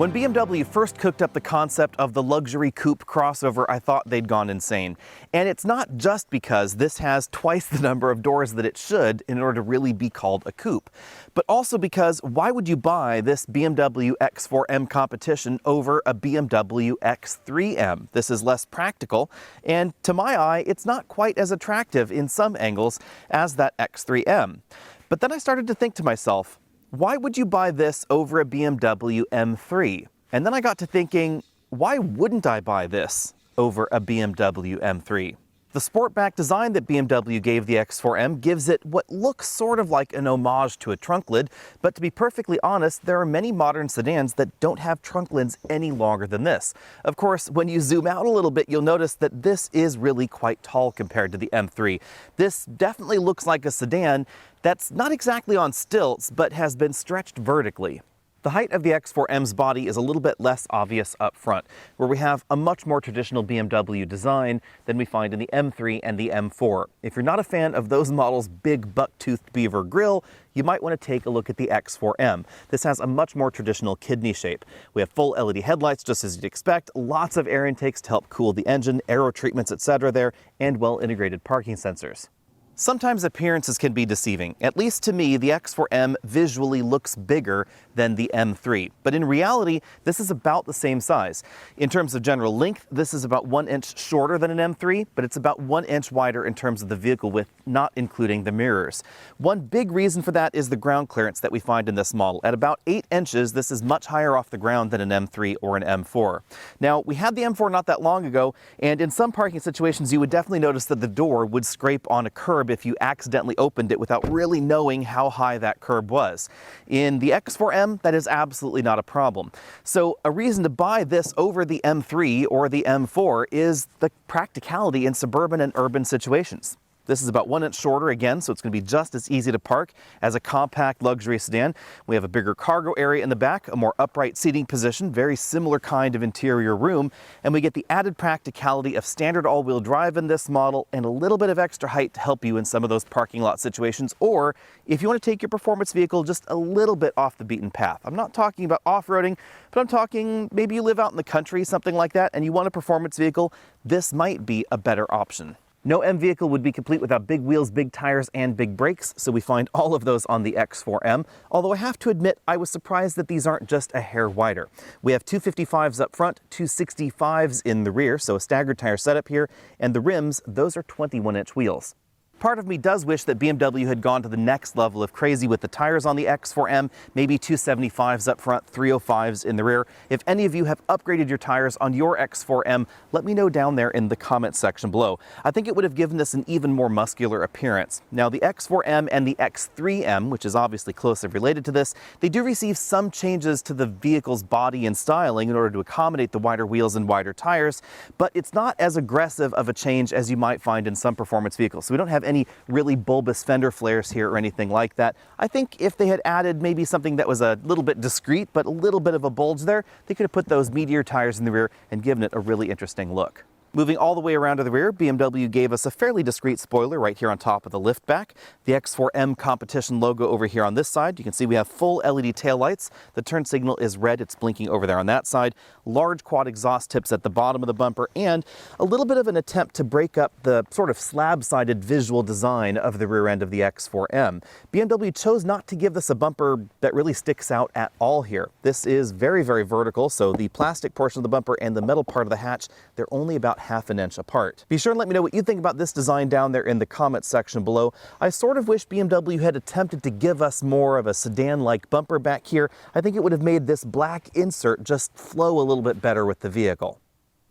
When BMW first cooked up the concept of the luxury coupe crossover, I thought they'd gone insane. And it's not just because this has twice the number of doors that it should in order to really be called a coupe, but also because why would you buy this BMW X4M competition over a BMW X3M? This is less practical, and to my eye, it's not quite as attractive in some angles as that X3M. But then I started to think to myself, why would you buy this over a BMW M3? And then I got to thinking, why wouldn't I buy this over a BMW M3? The sportback design that BMW gave the X4M gives it what looks sort of like an homage to a trunk lid, but to be perfectly honest, there are many modern sedans that don't have trunk lids any longer than this. Of course, when you zoom out a little bit, you'll notice that this is really quite tall compared to the M3. This definitely looks like a sedan that's not exactly on stilts, but has been stretched vertically. The height of the X4M's body is a little bit less obvious up front, where we have a much more traditional BMW design than we find in the M3 and the M4. If you're not a fan of those models' big buck-toothed beaver grille, you might want to take a look at the X4M. This has a much more traditional kidney shape. We have full LED headlights, just as you'd expect, lots of air intakes to help cool the engine, aero treatments, etc. there, and well-integrated parking sensors. Sometimes appearances can be deceiving. At least to me, the X4M visually looks bigger than the M3. But in reality, this is about the same size. In terms of general length, this is about 1 inch shorter than an M3, but it's about 1 inch wider in terms of the vehicle width, not including the mirrors. One big reason for that is the ground clearance that we find in this model. At about 8 inches, this is much higher off the ground than an M3 or an M4. Now, we had the M4 not that long ago, and in some parking situations, you would definitely notice that the door would scrape on a curb if you accidentally opened it without really knowing how high that curb was. In the X4M, that is absolutely not a problem. So a reason to buy this over the M3 or the M4 is the practicality in suburban and urban situations. This is about 1 inch shorter again, so it's going to be just as easy to park as a compact luxury sedan. We have a bigger cargo area in the back, a more upright seating position, very similar kind of interior room, and we get the added practicality of standard all-wheel drive in this model and a little bit of extra height to help you in some of those parking lot situations, or if you want to take your performance vehicle just a little bit off the beaten path. I'm not talking about off-roading, but I'm talking maybe you live out in the country, something like that, and you want a performance vehicle, this might be a better option. No M vehicle would be complete without big wheels, big tires, and big brakes, so we find all of those on the X4M, although I have to admit I was surprised that these aren't just a hair wider. We have 255s up front, 265s in the rear, so a staggered tire setup here, and the rims, those are 21-inch wheels. Part of me does wish that BMW had gone to the next level of crazy with the tires on the X4M, maybe 275s up front, 305s in the rear. If any of you have upgraded your tires on your X4M, let me know down there in the comments section below. I think it would have given us an even more muscular appearance. Now the X4M and the X3M, which is obviously closely related to this, they do receive some changes to the vehicle's body and styling in order to accommodate the wider wheels and wider tires, but it's not as aggressive of a change as you might find in some performance vehicles. So we don't have any really bulbous fender flares here or anything like that. I think if they had added maybe something that was a little bit discreet but a little bit of a bulge there, they could have put those meteor tires in the rear and given it a really interesting look. Moving all the way around to the rear, BMW gave us a fairly discreet spoiler right here on top of the liftback. The X4M competition logo over here on this side. You can see we have full LED taillights. The turn signal is red, it's blinking over there on that side. Large quad exhaust tips at the bottom of the bumper, and a little bit of an attempt to break up the sort of slab-sided visual design of the rear end of the X4M. BMW chose not to give this a bumper that really sticks out at all here. This is very, very vertical, so the plastic portion of the bumper and the metal part of the hatch, they're only about half an inch apart. Be sure and let me know what you think about this design down there in the comments section below. I sort of wish BMW had attempted to give us more of a sedan-like bumper back here. I think it would have made this black insert just flow a little bit better with the vehicle.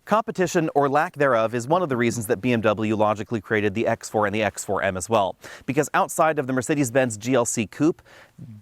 Competition, or lack thereof, is one of the reasons that BMW logically created the X4 and the X4M as well. Because outside of the Mercedes-Benz GLC Coupe,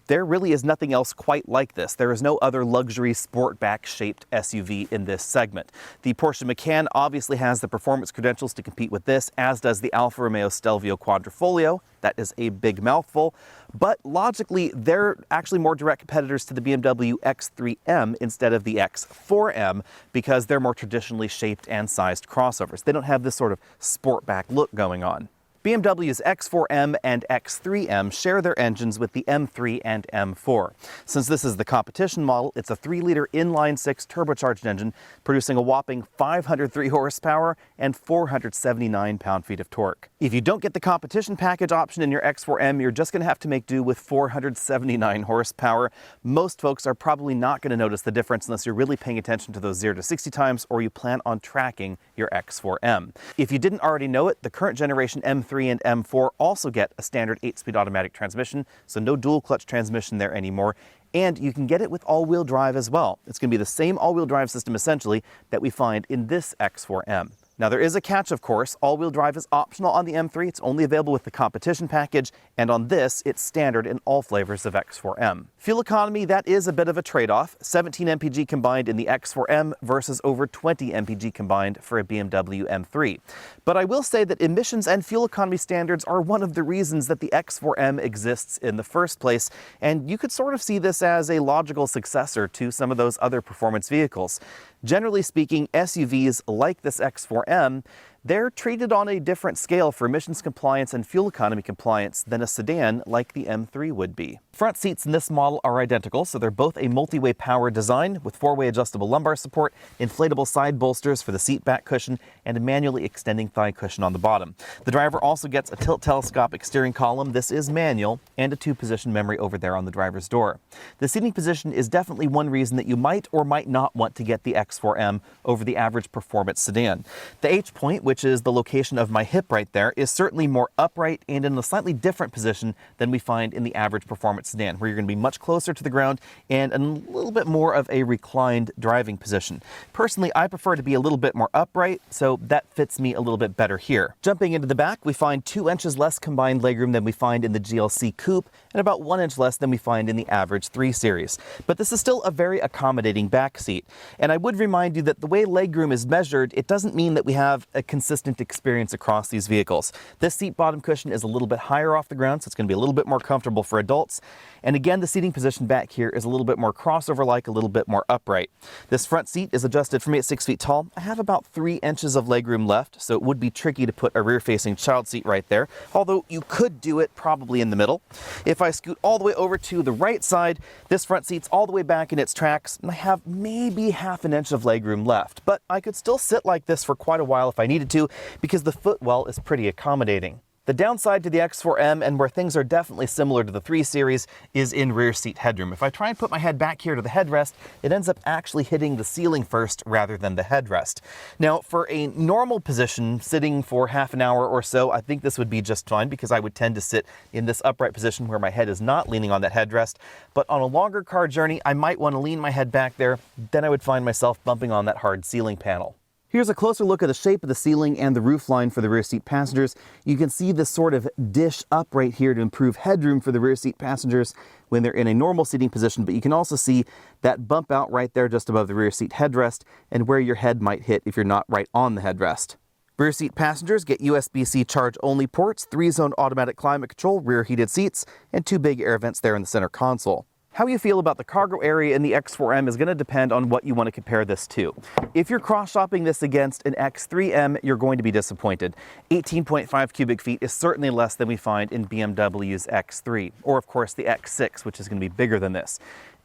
there really is nothing else quite like this. There is no other luxury sportback-shaped SUV in this segment. The Porsche Macan obviously has the performance credentials to compete with this, as does the Alfa Romeo Stelvio Quadrifoglio. That is a big mouthful. But logically, they're actually more direct competitors to the BMW X3M instead of the X4M because they're more traditionally shaped and sized crossovers. They don't have this sort of sportback look going on. BMW's X4M and X3M share their engines with the M3 and M4. Since this is the competition model, it's a 3-liter inline-6 turbocharged engine producing a whopping 503 horsepower and 479 pound-feet of torque. If you don't get the competition package option in your X4M, you're just going to have to make do with 479 horsepower. Most folks are probably not going to notice the difference unless you're really paying attention to those 0 to 60 times or you plan on tracking your X4M. If you didn't already know it, the current generation M3 and M4 also get a standard 8-speed automatic transmission, so no dual clutch transmission there anymore. And you can get it with all-wheel drive as well. It's going to be the same all-wheel drive system essentially that we find in this X4M. Now there is a catch, of course. All-wheel drive is optional on the M3. It's only available with the competition package, and on this, it's standard in all flavors of X4M. Fuel economy, that is a bit of a trade-off. 17 mpg combined in the X4M versus over 20 mpg combined for a BMW M3. But I will say that emissions and fuel economy standards are one of the reasons that the X4M exists in the first place, and you could sort of see this as a logical successor to some of those other performance vehicles. Generally speaking, SUVs like this X4M, they're treated on a different scale for emissions compliance and fuel economy compliance than a sedan like the M3 would be. Front seats in this model are identical, so they're both a multi-way power design with 4-way adjustable lumbar support, inflatable side bolsters for the seat back cushion, and a manually extending thigh cushion on the bottom. The driver also gets a tilt telescopic steering column, this is manual, and a 2-position memory over there on the driver's door. The seating position is definitely one reason that you might or might not want to get the X4M over the average performance sedan. The H-point, which is the location of my hip right there, is certainly more upright and in a slightly different position than we find in the average performance sedan, where you're going to be much closer to the ground and a little bit more of a reclined driving position. Personally, I prefer to be a little bit more upright, so that fits me a little bit better here. Jumping into the back, we find 2 inches less combined legroom than we find in the GLC Coupe and about 1 inch less than we find in the average 3 Series. But this is still a very accommodating back seat. And I would remind you that the way legroom is measured, it doesn't mean that we have a consistent experience across these vehicles. This seat bottom cushion is a little bit higher off the ground, so it's going to be a little bit more comfortable for adults. And again, the seating position back here is a little bit more crossover-like, a little bit more upright. This front seat is adjusted for me at 6 feet tall. I have about 3 inches of legroom left, so it would be tricky to put a rear-facing child seat right there, although you could do it probably in the middle. If I scoot all the way over to the right side, this front seat's all the way back in its tracks, and I have maybe half an inch of legroom left. But I could still sit like this for quite a while if I needed to, because the footwell is pretty accommodating. The downside to the X4M, and where things are definitely similar to the 3 Series, is in rear seat headroom. If I try and put my head back here to the headrest, it ends up actually hitting the ceiling first rather than the headrest. Now, for a normal position, sitting for half an hour or so, I think this would be just fine because I would tend to sit in this upright position where my head is not leaning on that headrest. But on a longer car journey, I might want to lean my head back there. Then I would find myself bumping on that hard ceiling panel. Here's a closer look at the shape of the ceiling and the roofline for the rear seat passengers. You can see this sort of dish up right here to improve headroom for the rear seat passengers when they're in a normal seating position, but you can also see that bump out right there just above the rear seat headrest and where your head might hit if you're not right on the headrest. Rear seat passengers get USB-C charge-only ports, 3-zone automatic climate control, rear heated seats, and 2 big air vents there in the center console. How you feel about the cargo area in the X4M is going to depend on what you want to compare this to. If you're cross-shopping this against an X3M, you're going to be disappointed. 18.5 cubic feet is certainly less than we find in BMW's X3, or of course the X6, which is going to be bigger than this.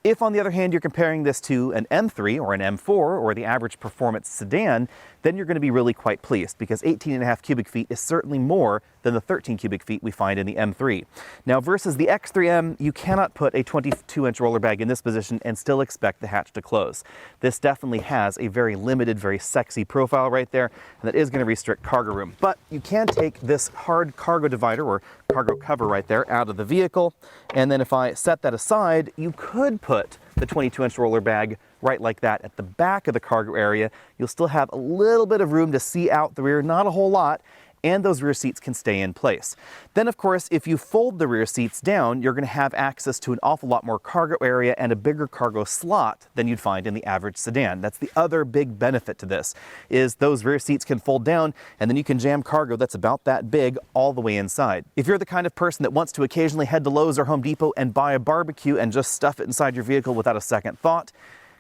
If, on the other hand, you're comparing this to an M3 or an M4 or the average performance sedan, then you're going to be really quite pleased because 18.5 cubic feet is certainly more than the 13 cubic feet we find in the M3. Now, versus the X3M, you cannot put a 22-inch roller bag in this position and still expect the hatch to close. This definitely has a very limited, very sexy profile right there, and that is going to restrict cargo room. But you can take this hard cargo divider or cargo cover right there out of the vehicle, and then if I set that aside, you could put the 22-inch roller bag right like that at the back of the cargo area. You'll still have a little bit of room to see out the rear, not a whole lot, and those rear seats can stay in place. Then, of course, if you fold the rear seats down, you're going to have access to an awful lot more cargo area and a bigger cargo slot than you'd find in the average sedan. That's the other big benefit to this, is those rear seats can fold down, and then you can jam cargo that's about that big all the way inside. If you're the kind of person that wants to occasionally head to Lowe's or Home Depot and buy a barbecue and just stuff it inside your vehicle without a second thought,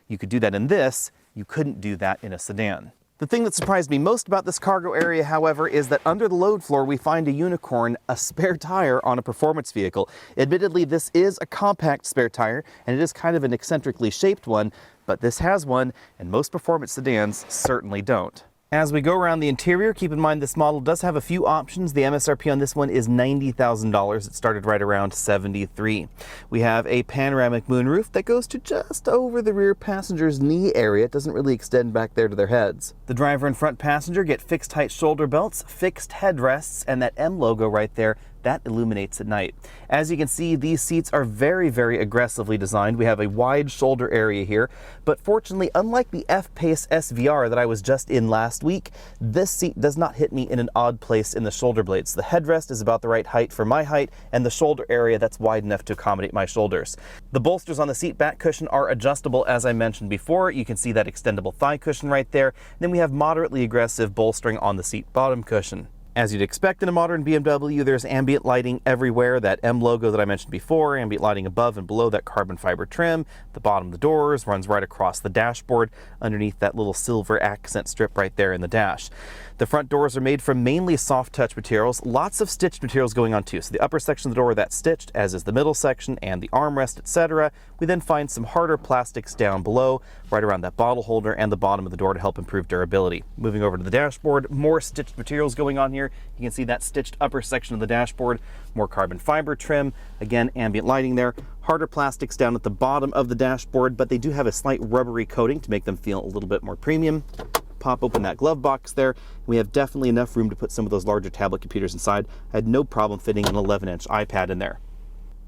you could do that in this. You couldn't do that in a sedan. The thing that surprised me most about this cargo area, however, is that under the load floor we find a unicorn, a spare tire on a performance vehicle. Admittedly, this is a compact spare tire, and it is kind of an eccentrically shaped one, but this has one, and most performance sedans certainly don't. As we go around the interior, keep in mind this model does have a few options. The MSRP on this one is $90,000. It started right around $73,000. We have a panoramic moonroof that goes to just over the rear passenger's knee area. It doesn't really extend back there to their heads. The driver and front passenger get fixed height shoulder belts, fixed headrests, and that M logo right there that illuminates at night. As you can see, these seats are very, very aggressively designed. We have a wide shoulder area here, but fortunately, unlike the F-Pace SVR that I was just in last week, this seat does not hit me in an odd place in the shoulder blades. The headrest is about the right height for my height, and the shoulder area that's wide enough to accommodate my shoulders. The bolsters on the seat back cushion are adjustable, as I mentioned before. You can see that extendable thigh cushion right there. And then we have moderately aggressive bolstering on the seat bottom cushion. As you'd expect in a modern BMW, there's ambient lighting everywhere, that M logo that I mentioned before, ambient lighting above and below that carbon fiber trim. The bottom of the doors runs right across the dashboard underneath that little silver accent strip right there in the dash. The front doors are made from mainly soft touch materials, lots of stitched materials going on too. So the upper section of the door, that's stitched, as is the middle section and the armrest, etc. We then find some harder plastics down below, right around that bottle holder and the bottom of the door to help improve durability. Moving over to the dashboard, more stitched materials going on here. You can see that stitched upper section of the dashboard, more carbon fiber trim, again ambient lighting there, harder plastics down at the bottom of the dashboard, but they do have a slight rubbery coating to make them feel a little bit more premium. Pop open that glove box there. We have definitely enough room to put some of those larger tablet computers inside. I had no problem fitting an 11-inch iPad in there.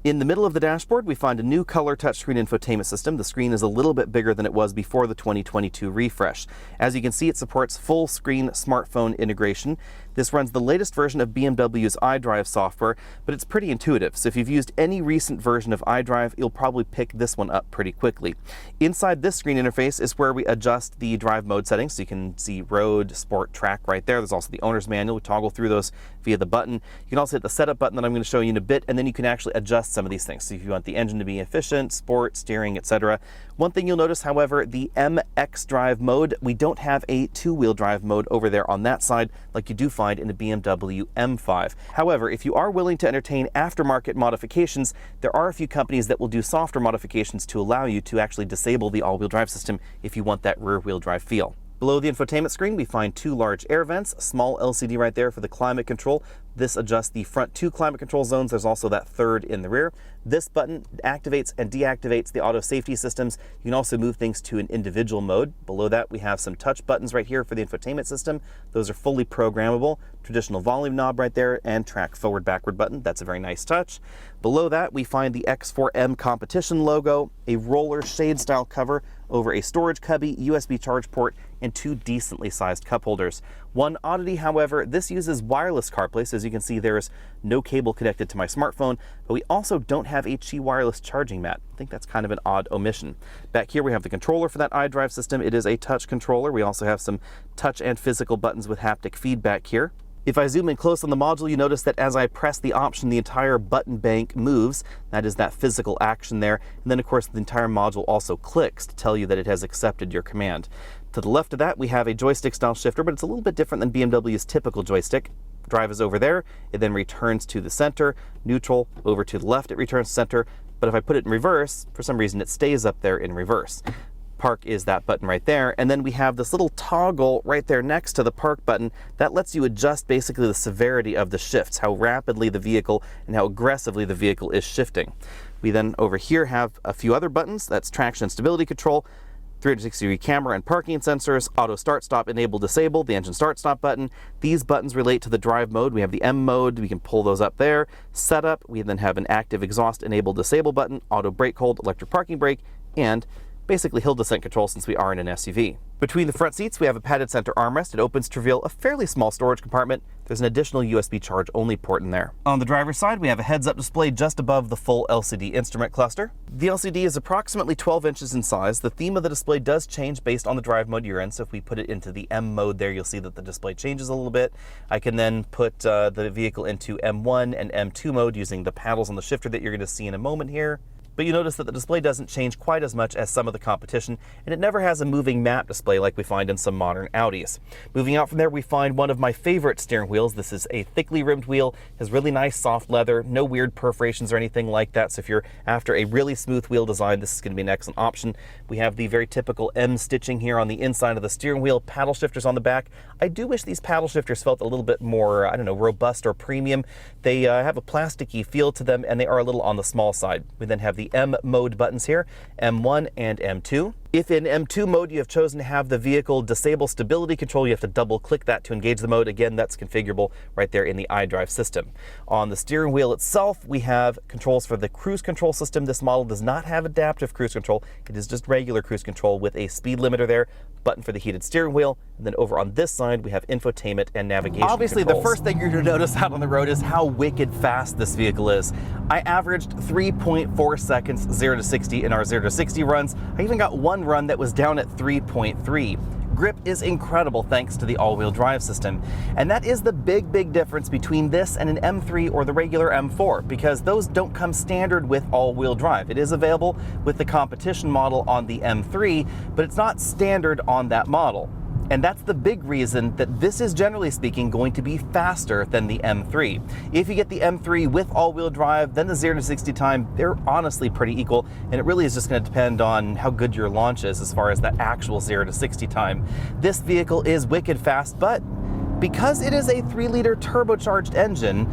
In the middle of the dashboard, we find a new color touchscreen infotainment system. The screen is a little bit bigger than it was before the 2022 refresh. As you can see, it supports full screen smartphone integration. This runs the latest version of BMW's iDrive software, but it's pretty intuitive. So if you've used any recent version of iDrive, you'll probably pick this one up pretty quickly. Inside this screen interface is where we adjust the drive mode settings. So you can see road, sport, track right there. There's also the owner's manual. We toggle through those via the button. You can also hit the setup button that I'm going to show you in a bit, and then you can actually adjust some of these things. So if you want the engine to be efficient, sport, steering, etc. One thing you'll notice, however, the MX drive mode, we don't have a two-wheel drive mode over there on that side like you do find in a BMW M5. However, if you are willing to entertain aftermarket modifications, there are a few companies that will do softer modifications to allow you to actually disable the all-wheel drive system if you want that rear-wheel drive feel. Below the infotainment screen, we find two large air vents, a small LCD right there for the climate control. This adjusts the front two climate control zones. There's also that third in the rear. This button activates and deactivates the auto safety systems. You can also move things to an individual mode. Below that, we have some touch buttons right here for the infotainment system. Those are fully programmable. Traditional volume knob right there and track forward backward button. That's a very nice touch. Below that, we find the X4M competition logo, a roller shade style cover over a storage cubby, USB charge port, and two decently sized cup holders. One oddity, however, this uses wireless CarPlay, so as you can see there's no cable connected to my smartphone, but we also don't have a Qi wireless charging mat. I think that's kind of an odd omission. Back here we have the controller for that iDrive system. It is a touch controller. We also have some touch and physical buttons with haptic feedback here. If I zoom in close on the module, you notice that as I press the option, the entire button bank moves. That is that physical action there. And then, of course, the entire module also clicks to tell you that it has accepted your command. To the left of that, we have a joystick-style shifter, but it's a little bit different than BMW's typical joystick. Drive is over there. It then returns to the center. Neutral, over to the left, it returns to center. But if I put it in reverse, for some reason, it stays up there in reverse. Park is that button right there, and then we have this little toggle right there next to the park button that lets you adjust basically the severity of the shifts, how rapidly the vehicle and how aggressively the vehicle is shifting. We then over here have a few other buttons. That's traction and stability control, 360-degree camera and parking sensors, auto start stop enable disable, the engine start stop button. These buttons relate to the drive mode. We have the M mode, we can pull those up there. Setup, we then have an active exhaust enable disable button, auto brake hold, electric parking brake, and basically hill descent control since we are in an SUV. Between the front seats, we have a padded center armrest. It opens to reveal a fairly small storage compartment. There's an additional USB charge only port in there. On the driver's side, we have a heads-up display just above the full LCD instrument cluster. The LCD is approximately 12 inches in size. The theme of the display does change based on the drive mode you're in. So if we put it into the M mode there, you'll see that the display changes a little bit. I can then put the vehicle into M1 and M2 mode using the paddles on the shifter that you're going to see in a moment here. but you notice that the display doesn't change quite as much as some of the competition, and it never has a moving map display like we find in some modern Audis. Moving out from there, we find one of my favorite steering wheels. This is a thickly rimmed wheel, has really nice soft leather, no weird perforations or anything like that, so if you're after a really smooth wheel design, this is going to be an excellent option. We have the very typical M stitching here on the inside of the steering wheel, paddle shifters on the back. I do wish these paddle shifters felt a little bit more, I don't know, robust or premium. They have a plasticky feel to them, and they are a little on the small side. We then have the M mode buttons here, M1 and M2. If in M2 mode you have chosen to have the vehicle disable stability control, you have to double click that to engage the mode. Again, that's configurable right there in the iDrive system. On the steering wheel itself, we have controls for the cruise control system. This model does not have adaptive cruise control. It is just regular cruise control with a speed limiter there, button for the heated steering wheel, and then over on this side we have infotainment and navigation Obviously, controls. the first thing you're going to notice out on the road is how wicked fast this vehicle is. I averaged 3.4 seconds 0 to 60 in our 0 to 60 runs. I even got one run that was down at 3.3. Grip is incredible thanks to the all-wheel drive system. And that is the big difference between this and an M3 or the regular M4, because those don't come standard with all-wheel drive. It is available with the competition model on the M3, but it's not standard on that model. And that's the big reason that this is, generally speaking, going to be faster than the M3. If you get the M3 with all-wheel drive, then the 0 to 60 time, they're honestly pretty equal, and it really is just going to depend on how good your launch is as far as that actual 0 to 60 time. This vehicle is wicked fast, but because it is a 3-liter turbocharged engine,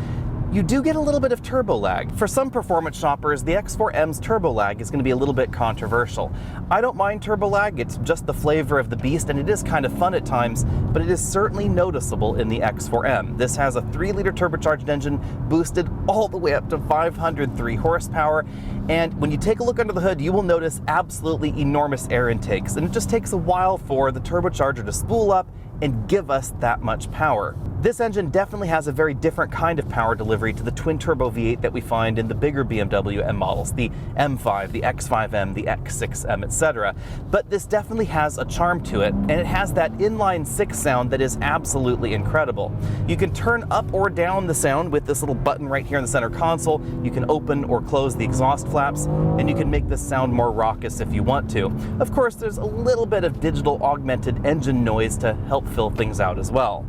you do get a little bit of turbo lag. For some performance shoppers, the X4M's turbo lag is going to be a little bit controversial. I don't mind turbo lag, it's just the flavor of the beast, and it is kind of fun at times, but it is certainly noticeable in the X4M. This has a 3-liter turbocharged engine boosted all the way up to 503 horsepower, and when you take a look under the hood, you will notice absolutely enormous air intakes, and it just takes a while for the turbocharger to spool up and give us that much power. This engine definitely has a very different kind of power delivery to the twin-turbo V8 that we find in the bigger BMW M models, the M5, the X5M, the X6M, etc. But this definitely has a charm to it, and it has that inline-6 sound that is absolutely incredible. You can turn up or down the sound with this little button right here in the center console. You can open or close the exhaust flaps, and you can make this sound more raucous if you want to. Of course, there's a little bit of digital augmented engine noise to help fill things out as well.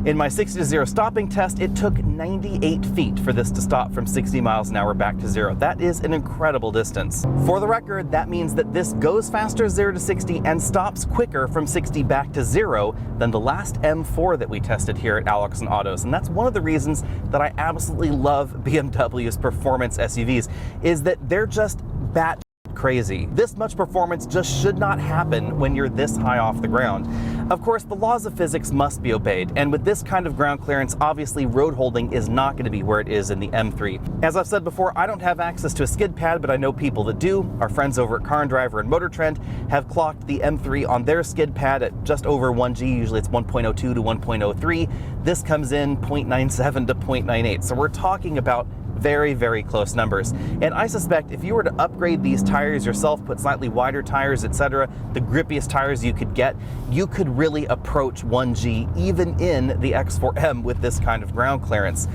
In my 60 to 0 stopping test, it took 98 feet for this to stop from 60 miles an hour back to 0. That is an incredible distance. For the record, that means that this goes faster 0 to 60 and stops quicker from 60 back to 0 than the last M4 that we tested here at Alex and Autos. And that's one of the reasons that I absolutely love BMW's performance SUVs, is that they're just bat crazy. This much performance just should not happen when you're this high off the ground. Of course, the laws of physics must be obeyed, and with this kind of ground clearance, obviously road holding is not going to be where it is in the M3. As I've said before, I don't have access to a skid pad, but I know people that do. Our friends over at Car and Driver and Motor Trend have clocked the M3 on their skid pad at just over 1G, usually it's 1.02 to 1.03. This comes in 0.97 to 0.98, so we're talking about very close numbers. And I suspect if you were to upgrade these tires yourself, put slightly wider tires, etc., the grippiest tires you could get, you could really approach 1G even in the X4M with this kind of ground clearance.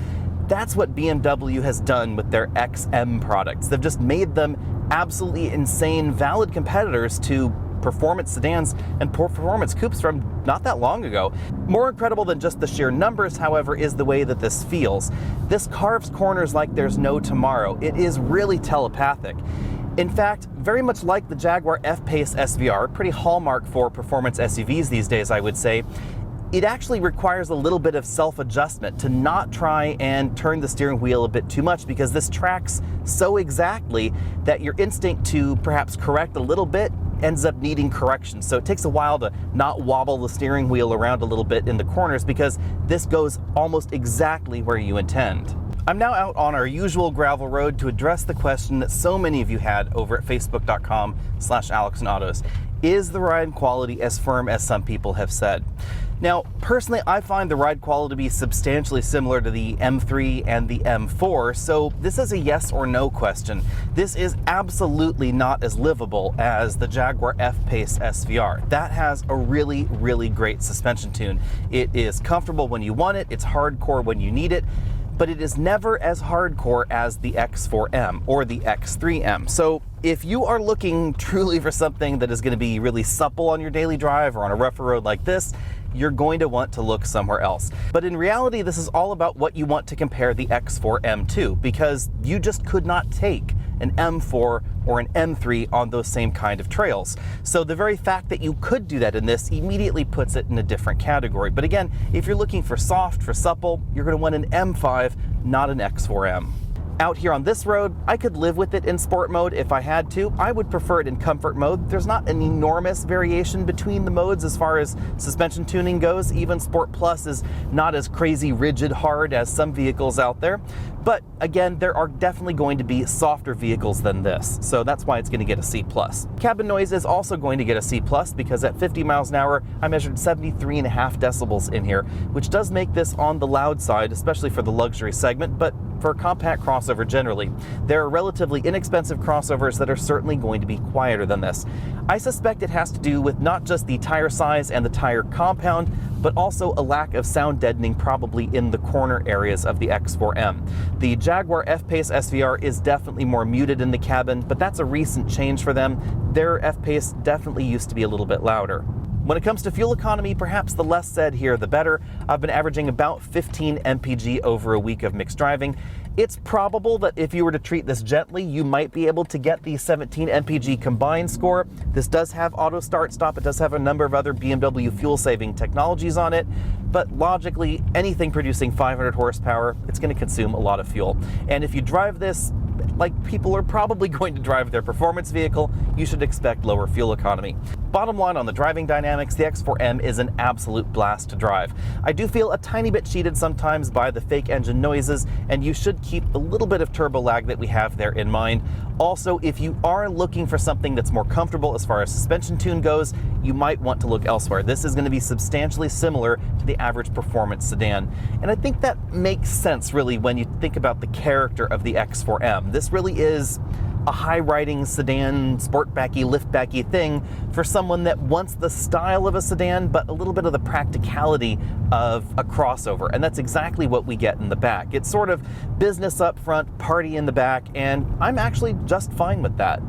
That's what BMW has done with their XM products. They've just made them absolutely insane, valid competitors to performance sedans and performance coupes from not that long ago. More incredible than just the sheer numbers, however, is the way that this feels. This carves corners like there's no tomorrow. It is really telepathic. In fact, very much like the Jaguar F-Pace SVR, pretty hallmark for performance SUVs these days, I would say, it actually requires a little bit of self-adjustment to not try and turn the steering wheel a bit too much, because this tracks so exactly that your instinct to perhaps correct a little bit ends up needing correction. So it takes a while to not wobble the steering wheel around a little bit in the corners, because this goes almost exactly where you intend. I'm now out on our usual gravel road to address the question that so many of you had over at facebook.com/AlexandAutos. Is the ride quality as firm as some people have said? Now, personally, I find the ride quality to be substantially similar to the M3 and the M4, so this is a yes or no question. This is absolutely not as livable as the Jaguar F-Pace SVR. That has a really great suspension tune. It is comfortable when you want it, it's hardcore when you need it. but it is never as hardcore as the X4M or the X3M. So if you are looking truly for something that is going to be really supple on your daily drive or on a rougher road like this, you're going to want to look somewhere else. But in reality, this is all about what you want to compare the X4M to, because you just could not take an M4 or an M3 on those same kind of trails. So the very fact that you could do that in this immediately puts it in a different category. But again, if you're looking for soft, for supple, you're going to want an M5, not an X4M. Out here on this road, I could live with it in sport mode if I had to. I would prefer it in comfort mode. There's not an enormous variation between the modes as far as suspension tuning goes. Even Sport Plus is not as crazy rigid hard as some vehicles out there. But again, there are definitely going to be softer vehicles than this, so that's why it's going to get a C+. Cabin noise is also going to get a C+, because at 50 miles an hour, I measured 73.5 decibels in here, which does make this on the loud side, especially for the luxury segment, but for a compact crossover generally. There are relatively inexpensive crossovers that are certainly going to be quieter than this. I suspect it has to do with not just the tire size and the tire compound, but also a lack of sound deadening probably in the corner areas of the X4M. The Jaguar F-Pace SVR is definitely more muted in the cabin, but that's a recent change for them. Their F-Pace definitely used to be a little bit louder. When it comes to fuel economy, perhaps the less said here, the better. I've been averaging about 15 mpg over a week of mixed driving. It's probable that if you were to treat this gently, you might be able to get the 17 mpg combined score. This does have auto start stop. It does have a number of other BMW fuel saving technologies on it. But logically, anything producing 500 horsepower, it's going to consume a lot of fuel. And if you drive this like people are probably going to drive their performance vehicle, you should expect lower fuel economy. Bottom line on the driving dynamics, the X4M is an absolute blast to drive. I do feel a tiny bit cheated sometimes by the fake engine noises, and you should keep the little bit of turbo lag that we have there in mind. Also, if you are looking for something that's more comfortable as far as suspension tune goes, you might want to look elsewhere. This is going to be substantially similar to the average performance sedan. And I think that makes sense really when you think about the character of the X4M. This really is a high-riding sedan, sport-backy, lift-backy thing for someone that wants the style of a sedan, but a little bit of the practicality of a crossover. And that's exactly what we get in the back. It's sort of business up front, party in the back, and I'm actually just fine with that.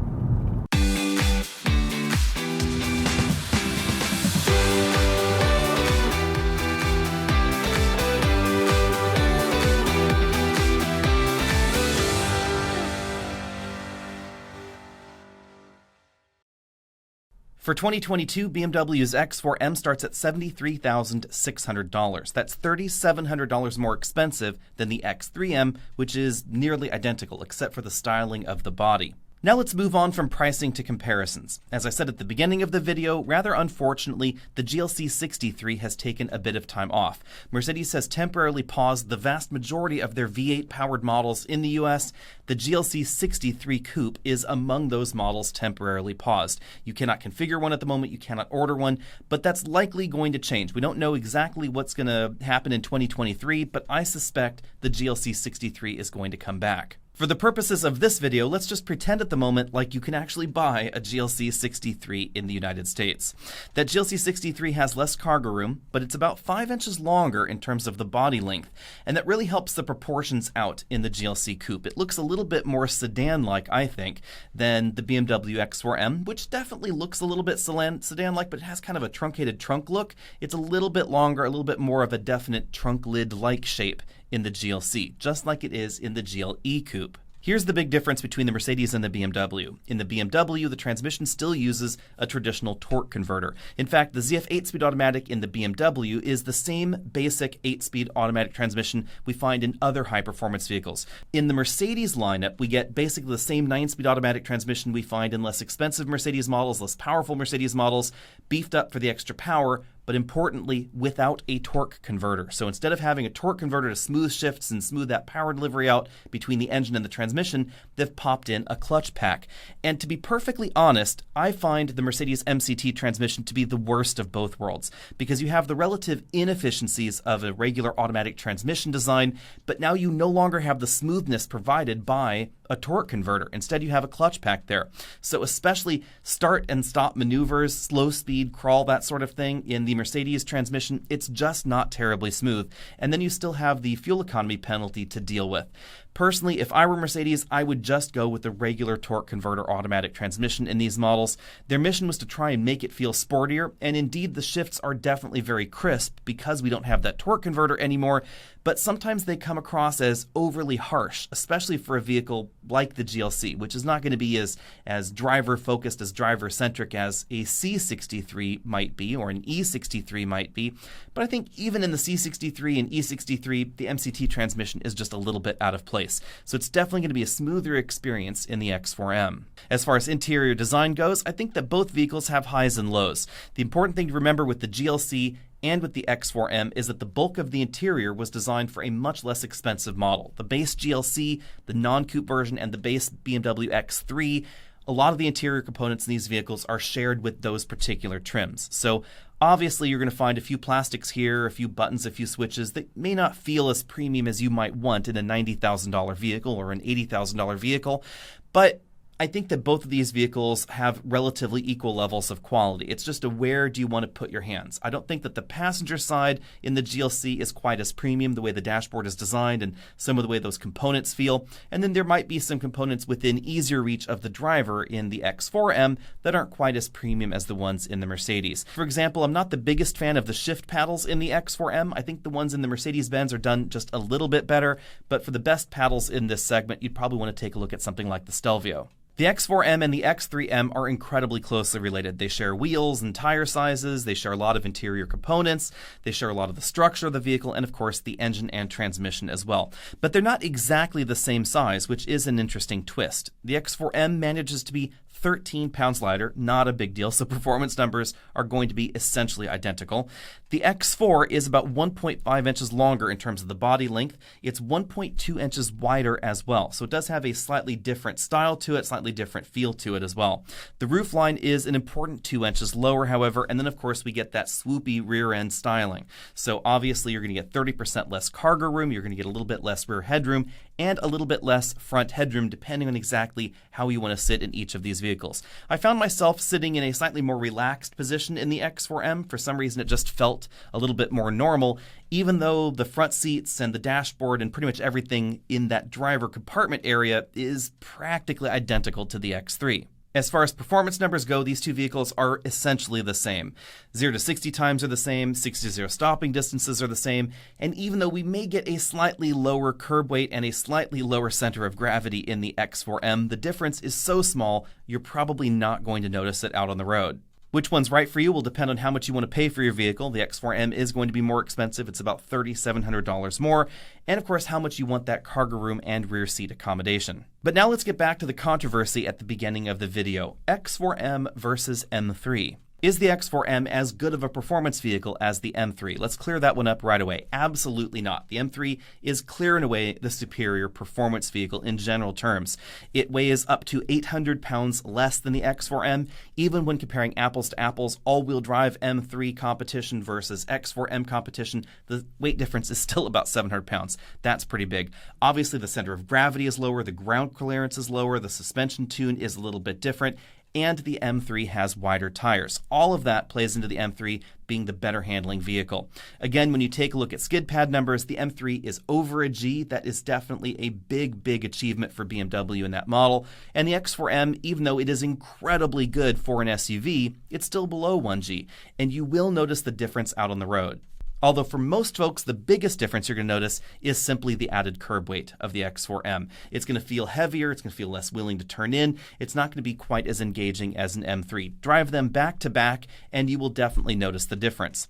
For 2022, BMW's X4M starts at $73,600. That's $3,700 more expensive than the X3M, which is nearly identical except for the styling of the body. Now let's move on from pricing to comparisons. As I said at the beginning of the video, rather unfortunately, the GLC 63 has taken a bit of time off. Mercedes has temporarily paused the vast majority of their V8 powered models in the US. The GLC 63 Coupe is among those models temporarily paused. You cannot configure one at the moment, you cannot order one, but that's likely going to change. We don't know exactly what's going to happen in 2023, but I suspect the GLC 63 is going to come back. For the purposes of this video, let's just pretend at the moment like you can actually buy a GLC 63 in the United States. That GLC 63 has less cargo room, but it's about 5 inches longer in terms of the body length, and that really helps the proportions out in the GLC Coupe. It looks a little bit more sedan-like, I think, than the BMW X4M, which definitely looks a little bit sedan-like, but it has kind of a truncated trunk look. It's a little bit longer, a little bit more of a definite trunk lid-like shape in the GLC, just like it is in the GLE Coupe. Here's the big difference between the Mercedes and the BMW. In the BMW, the transmission still uses a traditional torque converter. In fact, the ZF 8-speed automatic in the BMW is the same basic 8-speed automatic transmission we find in other high-performance vehicles. In the Mercedes lineup, we get basically the same 9-speed automatic transmission we find in less expensive Mercedes models, less powerful Mercedes models, beefed up for the extra power, but importantly, without a torque converter. So instead of having a torque converter to smooth shifts and smooth that power delivery out between the engine and the transmission, they've popped in a clutch pack. And to be perfectly honest, I find the Mercedes MCT transmission to be the worst of both worlds, because you have the relative inefficiencies of a regular automatic transmission design, but now you no longer have the smoothness provided by a torque converter. Instead, you have a clutch pack there. So especially start and stop maneuvers, slow speed, crawl, that sort of thing in the Mercedes transmission, it's just not terribly smooth. And then you still have the fuel economy penalty to deal with. Personally, if I were Mercedes, I would just go with the regular torque converter automatic transmission in these models. Their mission was to try and make it feel sportier, and indeed the shifts are definitely very crisp because we don't have that torque converter anymore, but sometimes they come across as overly harsh, especially for a vehicle like the GLC, which is not going to be as driver-focused, as driver-centric as a C63 might be, or an E63 might be. But I think even in the C63 and E63, the MCT transmission is just a little bit out of place. So it's definitely going to be a smoother experience in the X4M. As far as interior design goes, I think that both vehicles have highs and lows. The important thing to remember with the GLC and with the X4M is that the bulk of the interior was designed for a much less expensive model. The base GLC, the non-coupe version, and the base BMW X3, a lot of the interior components in these vehicles are shared with those particular trims. So obviously you're going to find a few plastics here, a few buttons, a few switches that may not feel as premium as you might want in a $90,000 vehicle or an $80,000 vehicle, but I think that both of these vehicles have relatively equal levels of quality. It's just a where do you want to put your hands. I don't think that the passenger side in the GLC is quite as premium, the way the dashboard is designed and some of the way those components feel. And then there might be some components within easier reach of the driver in the X4M that aren't quite as premium as the ones in the Mercedes. For example, I'm not the biggest fan of the shift paddles in the X4M. I think the ones in the Mercedes-Benz are done just a little bit better, but for the best paddles in this segment, you'd probably want to take a look at something like the Stelvio. The X4M and the X3M are incredibly closely related. They share wheels and tire sizes, they share a lot of interior components, they share a lot of the structure of the vehicle, and of course the engine and transmission as well. But they're not exactly the same size, which is an interesting twist. The X4M manages to be 13 pounds lighter, not a big deal, so performance numbers are going to be essentially identical. The X4 is about 1.5 inches longer in terms of the body length. It's 1.2 inches wider as well, so it does have a slightly different style to it, slightly different feel to it as well. The roofline is an important 2 inches lower, however, and then of course we get that swoopy rear end styling. So obviously you're going to get 30% less cargo room, you're going to get a little bit less rear headroom, and a little bit less front headroom depending on exactly how you want to sit in each of these vehicles. I found myself sitting in a slightly more relaxed position in the X4M. For some reason it just felt a little bit more normal, even though the front seats and the dashboard and pretty much everything in that driver compartment area is practically identical to the X3. As far as performance numbers go, these two vehicles are essentially the same. 0 to 60 times are the same, 60 to 0 stopping distances are the same, and even though we may get a slightly lower curb weight and a slightly lower center of gravity in the X4M, the difference is so small, you're probably not going to notice it out on the road. Which one's right for you will depend on how much you want to pay for your vehicle. The X4M is going to be more expensive. It's about $3,700 more. And of course, how much you want that cargo room and rear seat accommodation. But now let's get back to the controversy at the beginning of the video. X4M versus M3. Is the X4M as good of a performance vehicle as the M3? Let's clear that one up right away. Absolutely not. The M3 is clear and away the superior performance vehicle in general terms. It weighs up to 800 pounds less than the X4M. Even when comparing apples to apples, all-wheel drive M3 competition versus X4M competition, the weight difference is still about 700 pounds. That's pretty big. Obviously, the center of gravity is lower, the ground clearance is lower, the suspension tune is a little bit different, and the M3 has wider tires. All of that plays into the M3 being the better handling vehicle. Again, when you take a look at skid pad numbers, the M3 is over a G. That is definitely a big achievement for BMW in that model. And the X4M, even though it is incredibly good for an SUV, it's still below 1G. And you will notice the difference out on the road. Although for most folks, the biggest difference you're going to notice is simply the added curb weight of the X4M. It's going to feel heavier, it's going to feel less willing to turn in, it's not going to be quite as engaging as an M3. Drive them back to back and you will definitely notice the difference.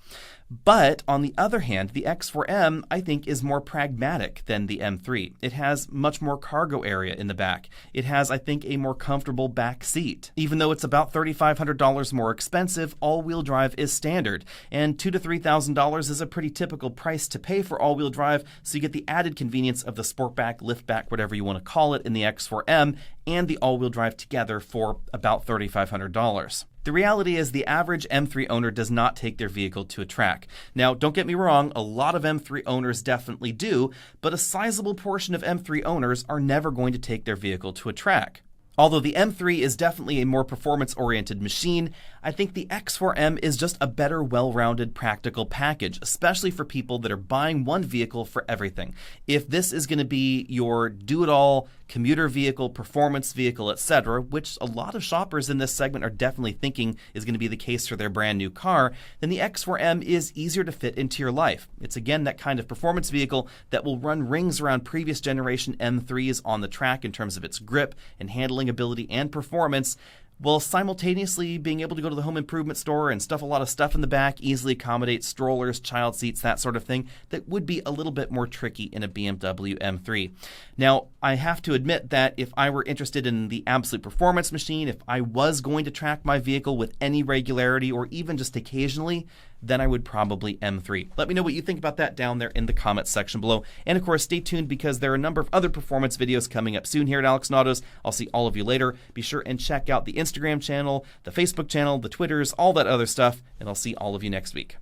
But on the other hand, the X4M, I think, is more pragmatic than the M3. It has much more cargo area in the back. It has, I think, a more comfortable back seat. Even though it's about $3,500 more expensive, all-wheel drive is standard. And $2,000 to $3,000 is a pretty typical price to pay for all-wheel drive, so you get the added convenience of the Sportback, Liftback, whatever you want to call it, in the X4M, and the all-wheel drive together for about $3,500. The reality is the average M3 owner does not take their vehicle to a track. Now, don't get me wrong, a lot of M3 owners definitely do, but a sizable portion of M3 owners are never going to take their vehicle to a track. Although the M3 is definitely a more performance-oriented machine, I think the X4M is just a better, well-rounded, practical package, especially for people that are buying one vehicle for everything. If this is going to be your do-it-all commuter vehicle, performance vehicle, etc., which a lot of shoppers in this segment are definitely thinking is going to be the case for their brand new car, then the X4M is easier to fit into your life. It's again that kind of performance vehicle that will run rings around previous generation M3s on the track in terms of its grip and handling ability and performance, while simultaneously being able to go to the home improvement store and stuff a lot of stuff in the back, easily accommodate strollers, child seats, that sort of thing, that would be a little bit more tricky in a BMW M3. Now, I have to admit that if I were interested in the absolute performance machine, if I was going to track my vehicle with any regularity or even just occasionally, then I would probably M3. Let me know what you think about that down there in the comments section below. And of course, stay tuned because there are a number of other performance videos coming up soon here at Alex Autos. I'll see all of you later. Be sure and check out the Instagram channel, the Facebook channel, the Twitters, all that other stuff, and I'll see all of you next week.